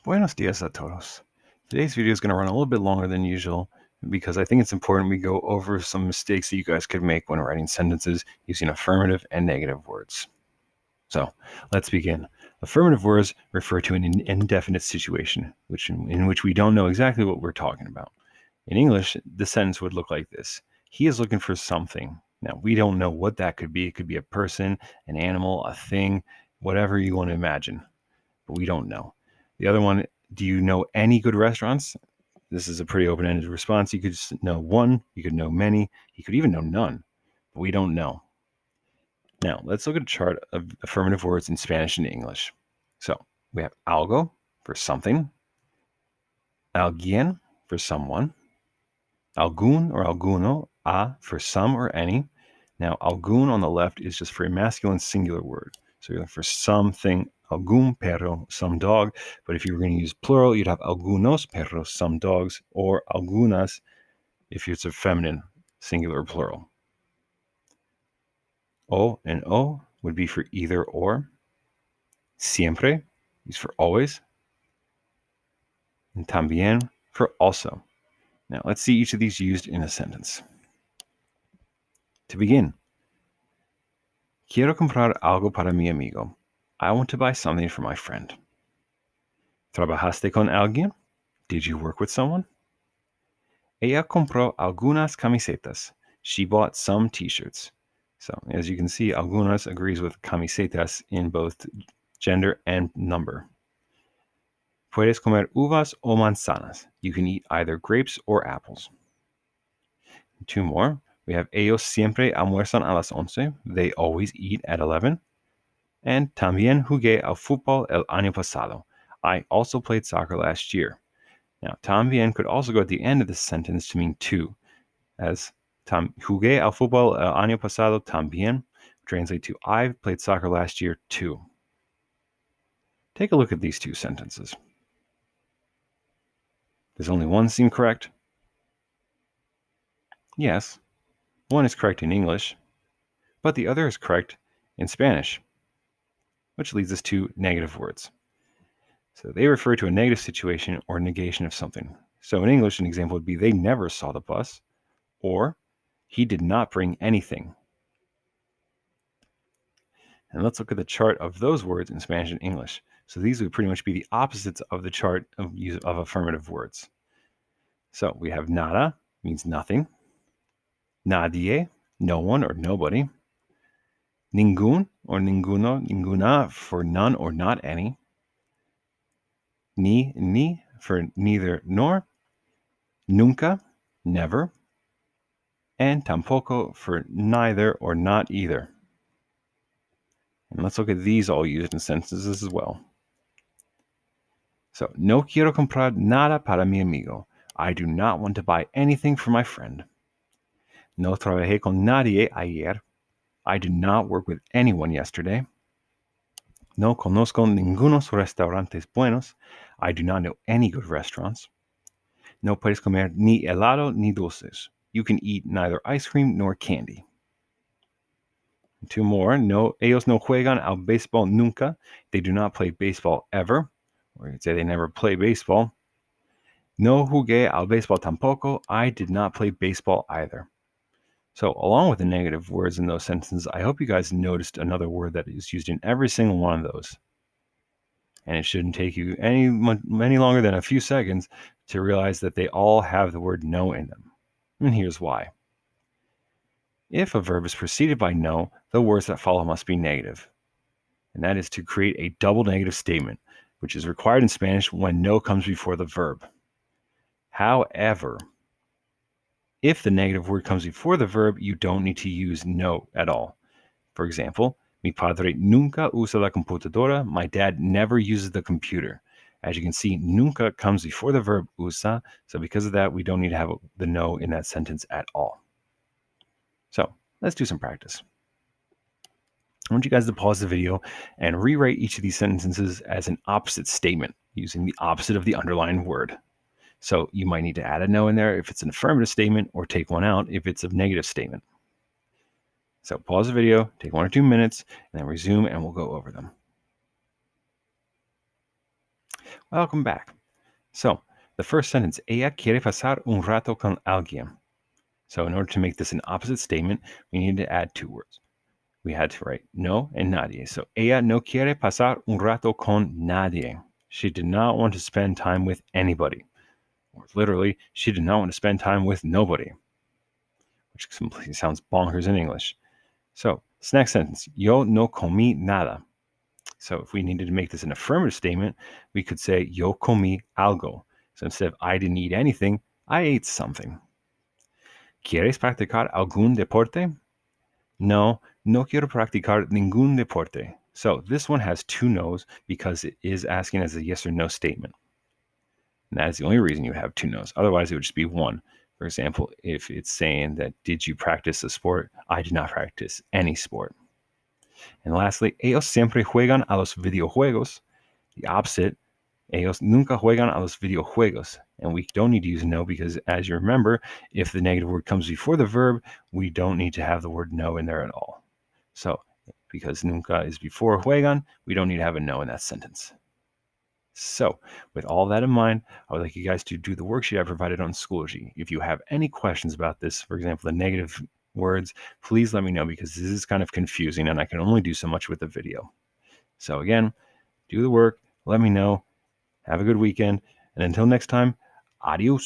Buenos dias a todos. Today's video is going to run a little bit longer than usual because I think it's important we go over some mistakes that you guys could make when writing sentences using affirmative and negative words. So let's begin. Affirmative words refer to an indefinite situation in which we don't know exactly what we're talking about. In English, the sentence would look like this. He is looking for something. Now, we don't know what that could be. It could be a person, an animal, a thing, whatever you want to imagine, but we don't know. The other one, do you know any good restaurants? This is a pretty open-ended response. You could just know one, you could know many, you could even know none, but we don't know. Now, let's look at a chart of affirmative words in Spanish and English. So we have algo for something, alguien for someone, algún or alguno, a for some or any. Now, algún on the left is just for a masculine singular word. So you're for something, algún perro, some dog. But if you were going to use plural, you'd have algunos perros, some dogs, or algunas if it's a feminine, singular or plural. O and o would be for either or. Siempre is for always. And también for also. Now, let's see each of these used in a sentence. To begin, quiero comprar algo para mi amigo. I want to buy something for my friend. ¿Trabajaste con alguien? Did you work with someone? Ella compró algunas camisetas. She bought some t-shirts. So, as you can see, algunas agrees with camisetas in both gender and number. Puedes comer uvas o manzanas. You can eat either grapes or apples. Two more. We have ellos siempre almuerzan a las 11. They always eat at 11. And también jugué al fútbol el año pasado. I also played soccer last year. Now, también could also go at the end of the sentence to mean too, as jugué al fútbol el año pasado también, translate to I played soccer last year too. Take a look at these two sentences. Does only one seem correct? Yes, one is correct in English, but the other is correct in Spanish, which leads us to negative words. So they refer to a negative situation or negation of something. So in English, an example would be they never saw the bus, or he did not bring anything. And let's look at the chart of those words in Spanish and English. So these would pretty much be the opposites of the chart of affirmative words. So we have nada, means nothing. Nadie, no one or nobody. Ningún or ninguno, ninguna for none or not any. Ni for neither nor. Nunca, never. And tampoco for neither or not either. And let's look at these all used in sentences as well. So, no quiero comprar nada para mi amigo. I do not want to buy anything for my friend. No trabajé con nadie ayer. I did not work with anyone yesterday. No conozco ningunos restaurantes buenos. I do not know any good restaurants. No puedes comer ni helado ni dulces. You can eat neither ice cream nor candy. Two more. No, ellos no juegan al béisbol nunca. They do not play baseball ever. Or you could say they never play baseball. No jugué al béisbol tampoco. I did not play baseball either. So, along with the negative words in those sentences, I hope you guys noticed another word that is used in every single one of those. And it shouldn't take you any longer than a few seconds to realize that they all have the word no in them. And here's why. If a verb is preceded by no, the words that follow must be negative. And that is to create a double negative statement, which is required in Spanish when no comes before the verb. However, if the negative word comes before the verb, you don't need to use no at all. For example, mi padre nunca usa la computadora. My dad never uses the computer. As you can see, nunca comes before the verb usa, so because of that, we don't need to have the no in that sentence at all. So let's do some practice. I want you guys to pause the video and rewrite each of these sentences as an opposite statement using the opposite of the underlined word. So you might need to add a no in there if it's an affirmative statement or take one out if it's a negative statement. So pause the video, take 1 or 2 minutes, and then resume and we'll go over them. Welcome back. So, the first sentence, ella quiere pasar un rato con alguien. So, in order to make this an opposite statement, we need to add two words. We had to write no and nadie. So, ella no quiere pasar un rato con nadie. She did not want to spend time with anybody. Or literally, she did not want to spend time with nobody, which completely sounds bonkers in English. So, this next sentence, yo no comí nada. So, if we needed to make this an affirmative statement, we could say yo comí algo. So, instead of I didn't eat anything, I ate something. ¿Quieres practicar algún deporte? No, no quiero practicar ningún deporte. So, this one has two no's because it is asking as a yes or no statement. And that is the only reason you have two no's. Otherwise, it would just be one. For example, if it's saying that, did you practice a sport? I did not practice any sport. And lastly, ellos siempre juegan a los videojuegos. The opposite, ellos nunca juegan a los videojuegos. And we don't need to use no because, as you remember, if the negative word comes before the verb, we don't need to have the word no in there at all. So, because nunca is before juegan, we don't need to have a no in that sentence. So, with all that in mind, I would like you guys to do the worksheet I provided on Schoology. If you have any questions about this, for example, the negative words, please let me know because this is kind of confusing and I can only do so much with the video. So again, do the work, let me know, have a good weekend, and until next time, adios.